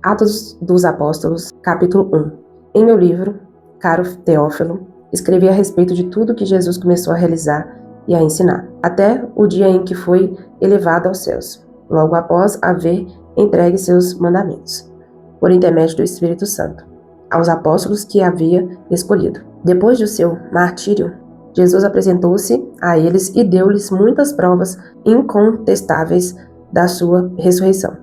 Atos dos Apóstolos, capítulo 1. Em meu livro, caro Teófilo, escrevi a respeito de tudo que Jesus começou a realizar e a ensinar, até o dia em que foi elevado aos céus, logo após haver entregue seus mandamentos, por intermédio do Espírito Santo, aos apóstolos que havia escolhido. Depois do seu martírio, Jesus apresentou-se a eles e deu-lhes muitas provas incontestáveis da sua ressurreição,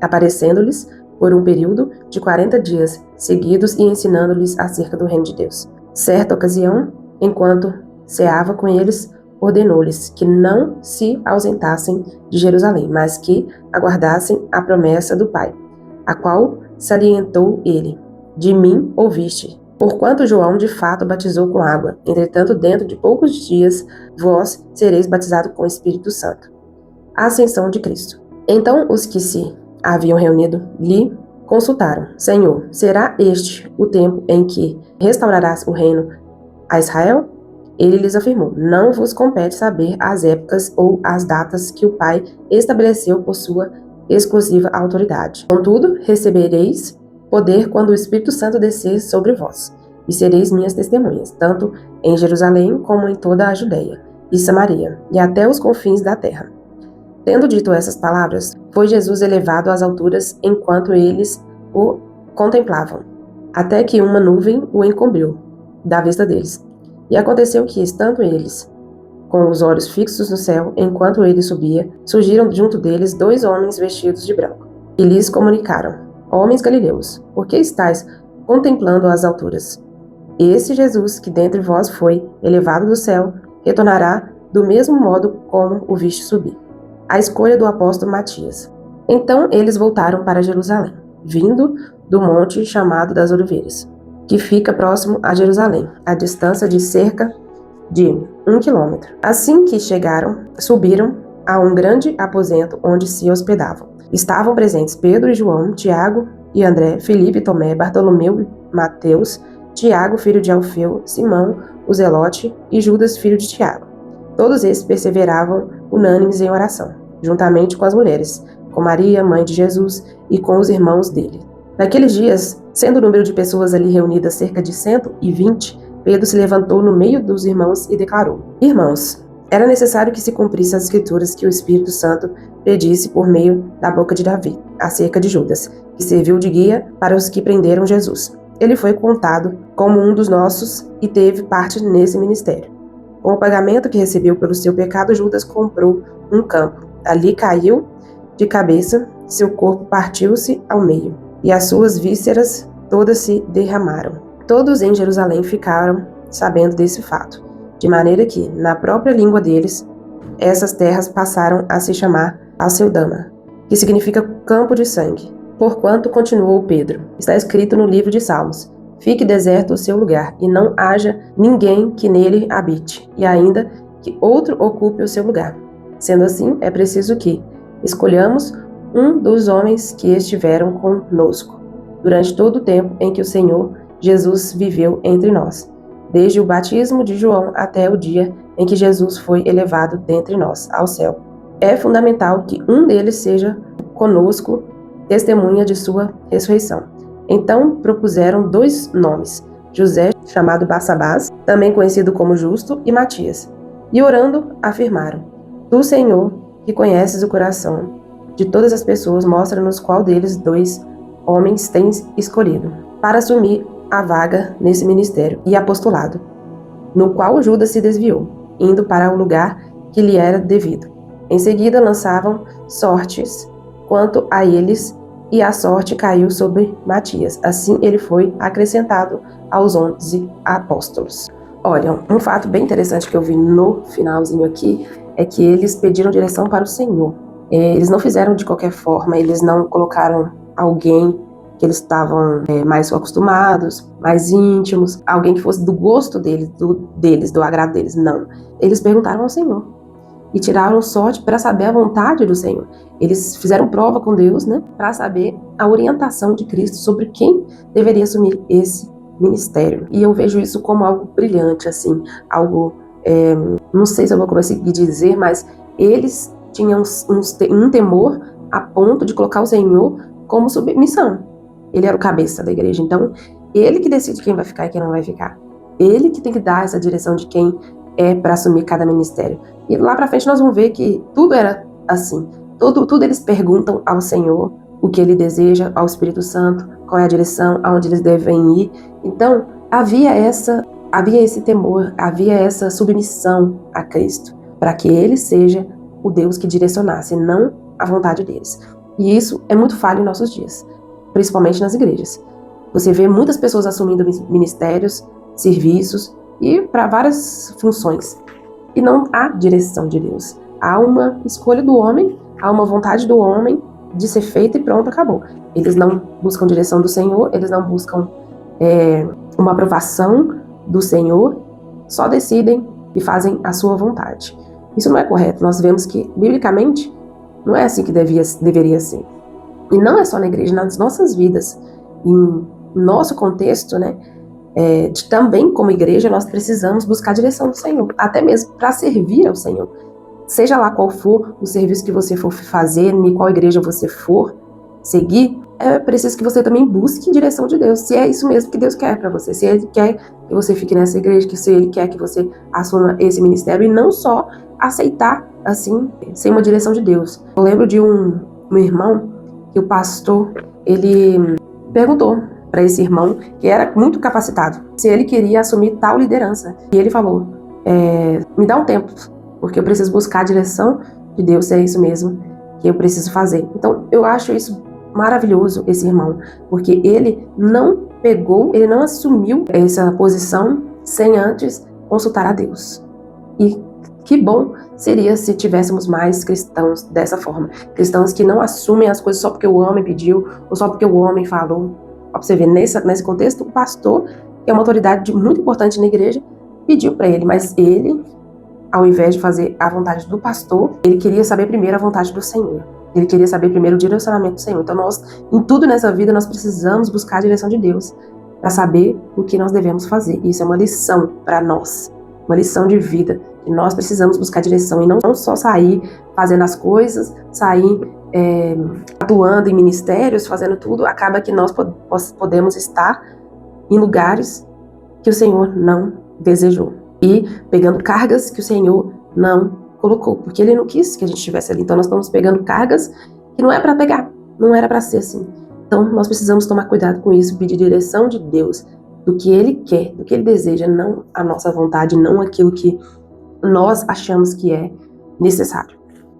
aparecendo-lhes por um período de 40 dias seguidos e ensinando-lhes acerca do reino de Deus. Certa ocasião, enquanto ceava com eles, ordenou-lhes que não se ausentassem de Jerusalém, mas que aguardassem a promessa do Pai, a qual salientou ele: de mim ouviste, porquanto João de fato batizou com água, entretanto dentro de poucos dias vós sereis batizados com o Espírito Santo. A ascensão de Cristo. Então os que se haviam reunido lhe consultaram: Senhor, será este o tempo em que restaurarás o reino a Israel? Ele lhes afirmou: não vos compete saber as épocas ou as datas que o Pai estabeleceu por sua exclusiva autoridade. Contudo, recebereis poder quando o Espírito Santo descer sobre vós, e sereis minhas testemunhas, tanto em Jerusalém como em toda a Judeia e Samaria, e até os confins da terra. Tendo dito essas palavras, foi Jesus elevado às alturas enquanto eles o contemplavam, até que uma nuvem o encobriu da vista deles. E aconteceu que, estando eles com os olhos fixos no céu, enquanto ele subia, surgiram junto deles 2 homens vestidos de branco, e lhes comunicaram: homens galileus, por que estáis contemplando as alturas? Esse Jesus, que dentre vós foi elevado do céu, retornará do mesmo modo como o viste subir. A escolha do apóstolo Matias. Então eles voltaram para Jerusalém, vindo do monte chamado das Oliveiras, que fica próximo a Jerusalém, a distância de cerca de 1 quilômetro. Assim que chegaram, subiram a um grande aposento onde se hospedavam. Estavam presentes Pedro e João, Tiago e André, Filipe e Tomé, Bartolomeu e Mateus, Tiago, filho de Alfeu, Simão, o Zelote e Judas, filho de Tiago. Todos esses perseveravam unânimes em oração, juntamente com as mulheres, com Maria, mãe de Jesus, e com os irmãos dele. Naqueles dias, sendo o número de pessoas ali reunidas cerca de 120, Pedro se levantou no meio dos irmãos e declarou: Irmãos, era necessário que se cumprisse as escrituras que o Espírito Santo predisse por meio da boca de Davi, acerca de Judas, que serviu de guia para os que prenderam Jesus. Ele foi contado como um dos nossos e teve parte nesse ministério. Com o pagamento que recebeu pelo seu pecado, Judas comprou um campo. Ali caiu de cabeça, seu corpo partiu-se ao meio, e as suas vísceras todas se derramaram. Todos em Jerusalém ficaram sabendo desse fato, de maneira que, na própria língua deles, essas terras passaram a se chamar Aceldama, que significa campo de sangue. Porquanto, continuou Pedro, está escrito no livro de Salmos: fique deserto o seu lugar, e não haja ninguém que nele habite, e ainda que outro ocupe o seu lugar. Sendo assim, é preciso que escolhamos um dos homens que estiveram conosco durante todo o tempo em que o Senhor Jesus viveu entre nós, desde o batismo de João até o dia em que Jesus foi elevado dentre nós ao céu. É fundamental que um deles seja conosco, testemunha de sua ressurreição. Então propuseram 2 nomes: José, chamado Barsabás, também conhecido como Justo, e Matias. E orando, afirmaram: Tu, Senhor, que conheces o coração de todas as pessoas, mostra-nos qual deles 2 homens tens escolhido para assumir a vaga nesse ministério e apostolado, no qual Judas se desviou, indo para o lugar que lhe era devido. Em seguida lançavam sortes quanto a eles, e a sorte caiu sobre Matias. Assim ele foi acrescentado aos 11 apóstolos. Olha, um fato bem interessante que eu vi no finalzinho aqui é que eles pediram direção para o Senhor. Eles não fizeram de qualquer forma, eles não colocaram alguém que eles estavam mais acostumados, mais íntimos, alguém que fosse do gosto deles, do agrado deles. Não. Eles perguntaram ao Senhor e tiraram sorte para saber a vontade do Senhor. Eles fizeram prova com Deus, né, para saber a orientação de Cristo sobre quem deveria assumir esse ministério. E eu vejo isso como algo brilhante, assim, algo, não sei se eu vou conseguir dizer, mas eles tinham um temor a ponto de colocar o Senhor como submissão. Ele era o cabeça da igreja, então ele que decide quem vai ficar e quem não vai ficar. Ele que tem que dar essa direção de quem é para assumir cada ministério. E lá para frente nós vamos ver que tudo era assim. Tudo eles perguntam ao Senhor o que ele deseja, ao Espírito Santo, qual é a direção, aonde eles devem ir. Então, havia esse temor, havia essa submissão a Cristo, para que ele seja o Deus que direcionasse, não a vontade deles. E isso é muito falho em nossos dias, principalmente nas igrejas. Você vê muitas pessoas assumindo ministérios, serviços e para várias funções. E não há direção de Deus. Há uma escolha do homem, há uma vontade do homem de ser feita e pronto, acabou. Eles não buscam direção do Senhor, eles não buscam uma aprovação do Senhor, só decidem e fazem a sua vontade. Isso não é correto. Nós vemos que, biblicamente, não é assim que deveria ser. E não é só na igreja, nas nossas vidas, em nosso contexto, né? Também como igreja, nós precisamos buscar a direção do Senhor, até mesmo para servir ao Senhor. Seja lá qual for o serviço que você for fazer, em qual igreja você for seguir, é preciso que você também busque a direção de Deus, se é isso mesmo que Deus quer para você, se Ele quer que você fique nessa igreja, se Ele quer que você assuma esse ministério, e não só aceitar, assim, sem uma direção de Deus. Eu lembro de um irmão que o pastor, ele perguntou para esse irmão, que era muito capacitado, se ele queria assumir tal liderança. E ele falou, me dá um tempo, porque eu preciso buscar a direção de Deus, se é isso mesmo que eu preciso fazer. Então, eu acho isso maravilhoso, esse irmão, porque ele não assumiu essa posição sem antes consultar a Deus. E que bom seria se tivéssemos mais cristãos dessa forma. Cristãos que não assumem as coisas só porque o homem pediu, ou só porque o homem falou. Ó, pra você ver, nesse contexto, o pastor, que é uma autoridade muito importante na igreja, pediu para ele, mas ele, ao invés de fazer a vontade do pastor, ele queria saber primeiro a vontade do Senhor. Ele queria saber primeiro o direcionamento do Senhor. Então nós, em tudo nessa vida, nós precisamos buscar a direção de Deus para saber o que nós devemos fazer. Isso é uma lição para nós, uma lição de vida, que nós precisamos buscar direção e não só sair fazendo as coisas, sair atuando em ministérios, fazendo tudo. Acaba que nós podemos estar em lugares que o Senhor não desejou e pegando cargas que o Senhor não colocou, porque Ele não quis que a gente estivesse ali. Então nós estamos pegando cargas que não é para pegar, não era para ser assim. Então nós precisamos tomar cuidado com isso, pedir direção de Deus, do que Ele quer, do que Ele deseja, não a nossa vontade, não aquilo que nós achamos que é necessário.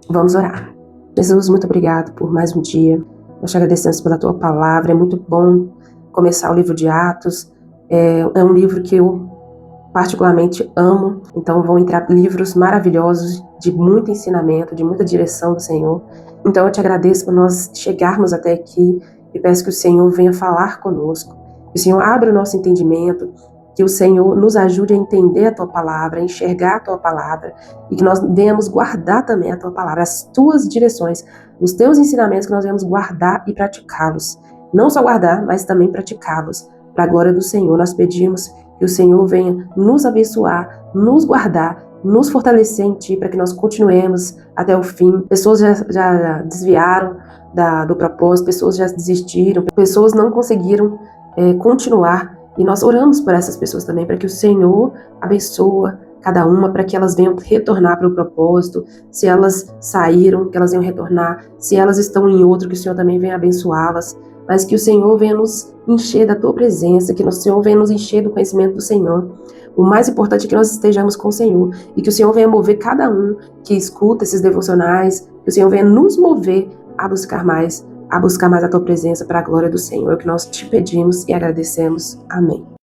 Vamos orar. Jesus, muito obrigado por mais um dia. Nós te agradecemos pela Tua palavra. É muito bom começar o livro de Atos. É um livro que eu particularmente amo. Então vão entrar livros maravilhosos de muito ensinamento, de muita direção do Senhor. Então eu te agradeço por nós chegarmos até aqui e peço que o Senhor venha falar conosco. Que o Senhor abra o nosso entendimento, que o Senhor nos ajude a entender a Tua palavra, a enxergar a Tua palavra e que nós venhamos guardar também a Tua palavra, as Tuas direções, os Teus ensinamentos, que nós venhamos guardar e praticá-los. Não só guardar, mas também praticá-los. Para a glória do Senhor, nós pedimos que o Senhor venha nos abençoar, nos guardar, nos fortalecer em Ti, para que nós continuemos até o fim. Pessoas já desviaram do propósito, pessoas já desistiram, pessoas não conseguiram continuar. E nós oramos por essas pessoas também, para que o Senhor abençoe cada uma, para que elas venham retornar para o propósito. Se elas saíram, que elas venham retornar. Se elas estão em outro, que o Senhor também venha abençoá-las. Mas que o Senhor venha nos encher da Tua presença, que o Senhor venha nos encher do conhecimento do Senhor. O mais importante é que nós estejamos com o Senhor e que o Senhor venha mover cada um que escuta esses devocionais, que o Senhor venha nos mover a buscar mais a Tua presença para a glória do Senhor. É o que nós te pedimos e agradecemos. Amém.